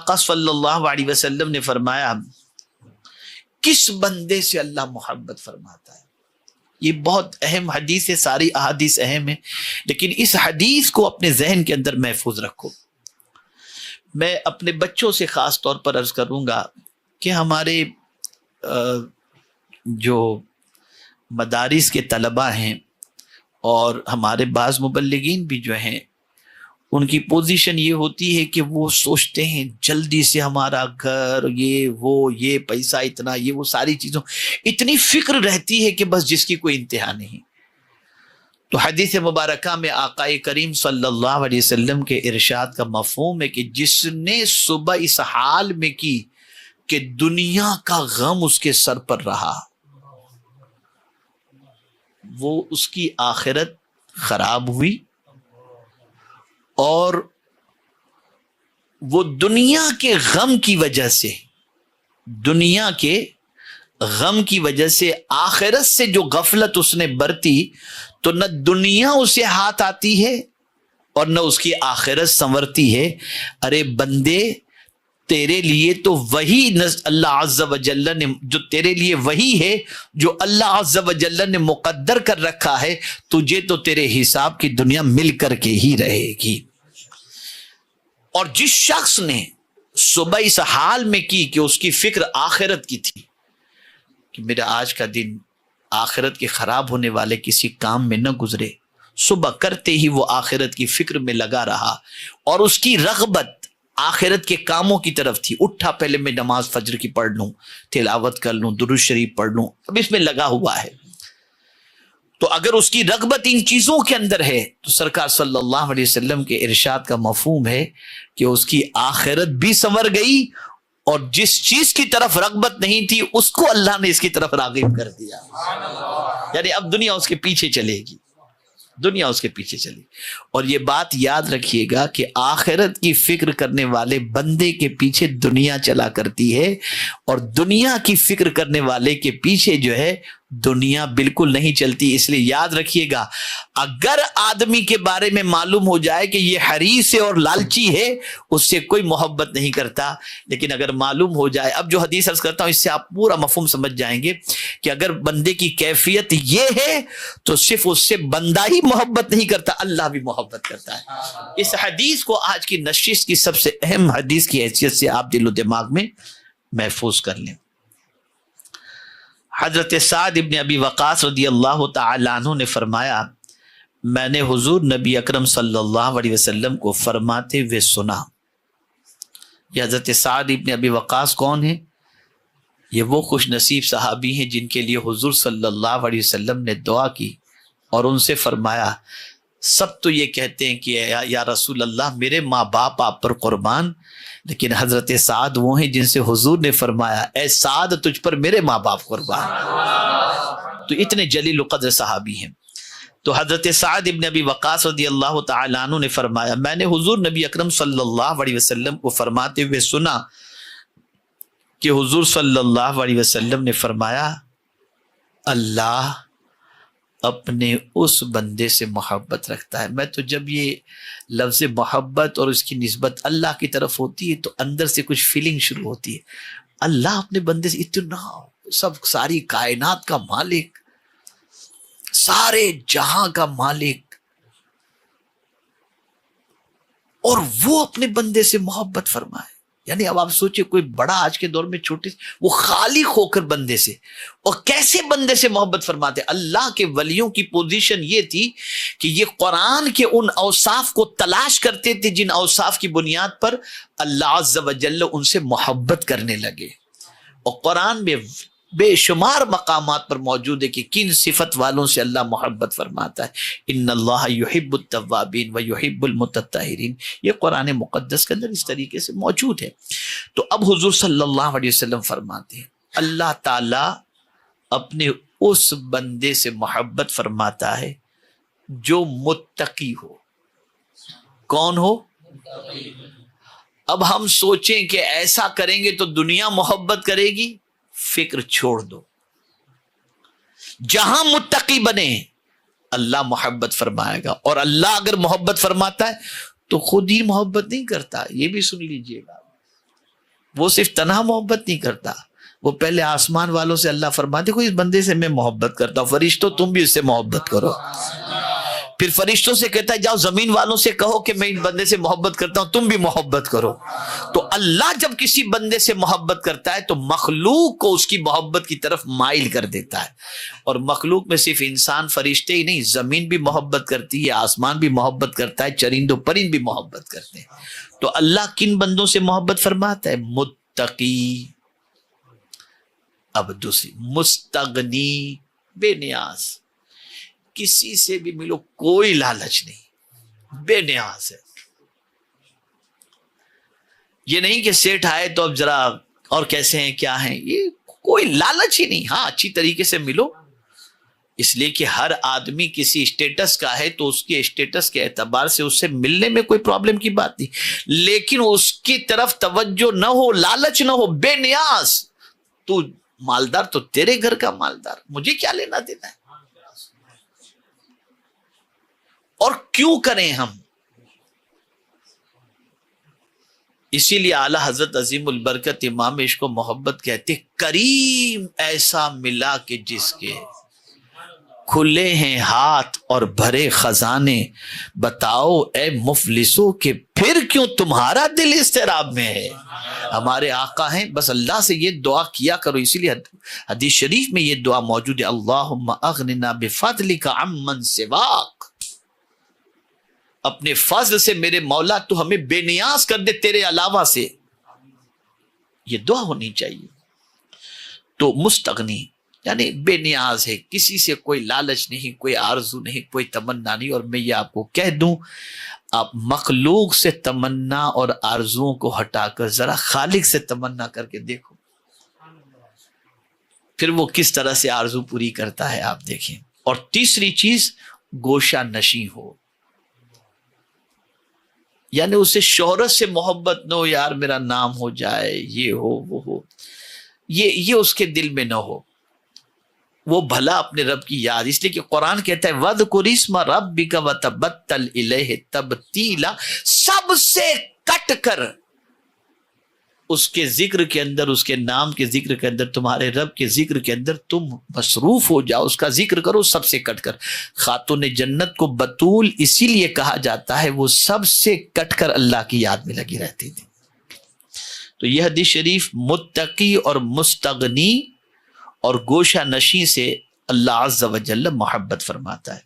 آقا صلی اللہ علیہ وسلم نے فرمایا کس بندے سے اللہ محبت فرماتا ہے. یہ بہت اہم حدیث ہے، ساری احادیث اہم ہے، لیکن اس حدیث کو اپنے ذہن کے اندر محفوظ رکھو. میں اپنے بچوں سے خاص طور پر عرض کروں گا کہ ہمارے جو مدارس کے طلباء ہیں اور ہمارے بعض مبلغین بھی جو ہیں، ان کی پوزیشن یہ ہوتی ہے کہ وہ سوچتے ہیں جلدی سے ہمارا گھر، یہ پیسہ اتنا، یہ وہ ساری چیزوں، اتنی فکر رہتی ہے کہ بس جس کی کوئی انتہا نہیں. تو حدیث مبارکہ میں آقا کریم صلی اللہ علیہ وسلم کے ارشاد کا مفہوم ہے کہ جس نے صبح اس حال میں کی کہ دنیا کا غم اس کے سر پر رہا، وہ اس کی آخرت خراب ہوئی، اور وہ دنیا کے غم کی وجہ سے آخرت سے جو غفلت اس نے برتی، تو نہ دنیا اسے ہاتھ آتی ہے اور نہ اس کی آخرت سنورتی ہے. ارے بندے، تیرے لیے تو وہی اللہ عز و جل نے، جو تیرے لیے وہی ہے جو اللہ عز و جل نے مقدر کر رکھا ہے، تجھے تو تیرے حساب کی دنیا مل کر کے ہی رہے گی. اور جس شخص نے صبح اس حال میں کی کہ اس کی فکر آخرت کی تھی کہ میرا آج کا دن آخرت کے خراب ہونے والے کسی کام میں نہ گزرے، صبح کرتے ہی وہ آخرت کی فکر میں لگا رہا، اور اس کی رغبت آخرت کے کاموں کی طرف تھی. اٹھا پہلے میں نماز فجر کی پڑھ لوں، تلاوت کر لوں، درود شریف پڑھ لوں، اب اس میں لگا ہوا ہے. تو اگر اس کی رغبت ان چیزوں کے اندر ہے تو سرکار صلی اللہ علیہ وسلم کے ارشاد کا مفہوم ہے کہ اس کی آخرت بھی سنور گئی، اور جس چیز کی طرف رغبت نہیں تھی اس کو اللہ نے اس کی طرف راغب کر دیا. یعنی اب دنیا اس کے پیچھے چلے گی، دنیا اس کے پیچھے چلی. اور یہ بات یاد رکھیے گا کہ آخرت کی فکر کرنے والے بندے کے پیچھے دنیا چلا کرتی ہے، اور دنیا کی فکر کرنے والے کے پیچھے جو ہے دنیا بالکل نہیں چلتی. اس لیے یاد رکھیے گا، اگر آدمی کے بارے میں معلوم ہو جائے کہ یہ حریص ہے اور لالچی ہے، اس سے کوئی محبت نہیں کرتا. لیکن اگر معلوم ہو جائے، اب جو حدیث عرض کرتا ہوں اس سے آپ پورا مفہوم سمجھ جائیں گے کہ اگر بندے کی کیفیت یہ ہے تو صرف اس سے بندہ ہی محبت نہیں کرتا، اللہ بھی محبت کرتا ہے. اس حدیث کو آج کی نشست کی سب سے اہم حدیث کی حیثیت سے آپ دل و دماغ میں محفوظ کر لیں. حضرت سعد ابن ابی وقاص رضی اللہ تعالی عنہ نے فرمایا، میں نے حضور نبی اکرم صلی اللہ علیہ وسلم کو فرماتے ہوئے سنا. یہ حضرت سعد ابن ابی وقاص کون ہیں؟ یہ وہ خوش نصیب صحابی ہیں جن کے لیے حضور صلی اللہ علیہ وسلم نے دعا کی اور ان سے فرمایا، سب تو یہ کہتے ہیں کہ یا رسول اللہ میرے ماں باپ آپ پر قربان، لیکن حضرت سعد وہ ہیں جن سے حضور نے فرمایا، اے سعد تجھ پر میرے ماں باپ قربان. تو اتنے جلیل القدر صحابی ہیں. تو حضرت سعد ابن ابی وقاص رضی اللہ تعالیٰ عنہ نے فرمایا، میں نے حضور نبی اکرم صلی اللہ علیہ وسلم کو فرماتے ہوئے سنا کہ حضور صلی اللہ علیہ وسلم نے فرمایا، اللہ اپنے اس بندے سے محبت رکھتا ہے. میں تو جب یہ لفظ محبت اور اس کی نسبت اللہ کی طرف ہوتی ہے تو اندر سے کچھ فیلنگ شروع ہوتی ہے. اللہ اپنے بندے سے اتنا، سب ساری کائنات کا مالک، سارے جہاں کا مالک، اور وہ اپنے بندے سے محبت فرمائے. یعنی اب آپ سوچیں کوئی بڑا آج کے دور میں چھوٹی، وہ خالق ہو کر بندے سے، اور کیسے بندے سے محبت فرماتے. اللہ کے ولیوں کی پوزیشن یہ تھی کہ یہ قرآن کے ان اوصاف کو تلاش کرتے تھے جن اوصاف کی بنیاد پر اللہ عز و جل ان سے محبت کرنے لگے. اور قرآن میں بے شمار مقامات پر موجود ہے کہ کن صفت والوں سے اللہ محبت فرماتا ہے. ان اللہ یحب التوابین و یحب المتطہرین، یہ قرآن مقدس کے اندر اس طریقے سے موجود ہے. تو اب حضور صلی اللہ علیہ وسلم فرماتے ہیں، اللہ تعالی اپنے اس بندے سے محبت فرماتا ہے جو متقی ہو. کون ہو؟ اب ہم سوچیں کہ ایسا کریں گے تو دنیا محبت کرے گی. فکر چھوڑ دو، جہاں متقی بنے اللہ محبت فرمائے گا. اور اللہ اگر محبت فرماتا ہے تو خود ہی محبت نہیں کرتا. یہ بھی سن لیجئے گا، وہ صرف تنہا محبت نہیں کرتا، وہ پہلے آسمان والوں سے اللہ فرماتے کو اس بندے سے میں محبت کرتا ہوں، فرشتوں تم بھی اس سے محبت کرو، پھر فرشتوں سے کہتا ہے جاؤ زمین والوں سے کہو کہ میں اس بندے سے محبت کرتا ہوں، تم بھی محبت کرو۔ تو اللہ جب کسی بندے سے محبت کرتا ہے تو مخلوق کو اس کی محبت کی طرف مائل کر دیتا ہے، اور مخلوق میں صرف انسان فرشتے ہی نہیں، زمین بھی محبت کرتی ہے، آسمان بھی محبت کرتا ہے، چرند و پرند بھی محبت کرتے ہیں۔ تو اللہ کن بندوں سے محبت فرماتا ہے؟ متقی۔ اب دوسری مستغنی، بے نیاز، کسی سے بھی ملو کوئی لالچ نہیں، بے نیاز ہے۔ یہ نہیں کہ سیٹھ آئے تو اب ذرا اور کیسے ہیں کیا ہیں، یہ کوئی لالچ ہی نہیں۔ ہاں اچھی طریقے سے ملو، اس لیے کہ ہر آدمی کسی اسٹیٹس کا ہے تو اس کے اسٹیٹس کے اعتبار سے اس سے ملنے میں کوئی پرابلم کی بات نہیں، لیکن اس کی طرف توجہ نہ ہو، لالچ نہ ہو، بے نیاز۔ تو مالدار تو تیرے گھر کا مالدار، مجھے کیا لینا دینا ہے؟ اور کیوں کریں ہم؟ اسی لیے اعلی حضرت عظیم البرکت امام عشق و محبت کہتے کریم ایسا ملا کہ جس کے کھلے ہیں ہاتھ اور بھرے خزانے، بتاؤ اے مفلسوں کہ پھر کیوں تمہارا دل اضطراب میں ہے۔ ہمارے آقا ہیں، بس اللہ سے یہ دعا کیا کرو، اسی لیے حدیث شریف میں یہ دعا موجود ہے، اللہم اغننا بفضلک عمن سواک، اپنے فضل سے میرے مولا تو ہمیں بے نیاز کر دے تیرے علاوہ سے، یہ دعا ہونی چاہیے۔ تو مستغنی یعنی بے نیاز ہے، کسی سے کوئی لالچ نہیں، کوئی آرزو نہیں، کوئی تمنا نہیں۔ اور میں یہ آپ کو کہہ دوں، آپ مخلوق سے تمنا اور آرزوؤں کو ہٹا کر ذرا خالق سے تمنا کر کے دیکھو، پھر وہ کس طرح سے آرزو پوری کرتا ہے آپ دیکھیں۔ اور تیسری چیز گوشہ نشیں ہو، یعنی اسے شہرت سے محبت نہ ہو، یار میرا نام ہو جائے، یہ ہو وہ ہو، یہ اس کے دل میں نہ ہو۔ وہ بھلا اپنے رب کی یاد، اس لیے کہ قرآن کہتا ہے وَاذْكُرِ اسْمَ رَبِّكَ وَتَبَتَّلْ إِلَيْهِ تَبْتِيلًا، سب سے کٹ کر اس کے ذکر کے اندر، اس کے نام کے ذکر کے اندر، تمہارے رب کے ذکر کے اندر تم مصروف ہو جاؤ، اس کا ذکر کرو سب سے کٹ کر۔ خاتون جنت کو بطول اسی لیے کہا جاتا ہے، وہ سب سے کٹ کر اللہ کی یاد میں لگی رہتی تھی۔ تو یہ حدیث شریف متقی اور مستغنی اور گوشہ نشیں سے اللہ عز و جل محبت فرماتا ہے۔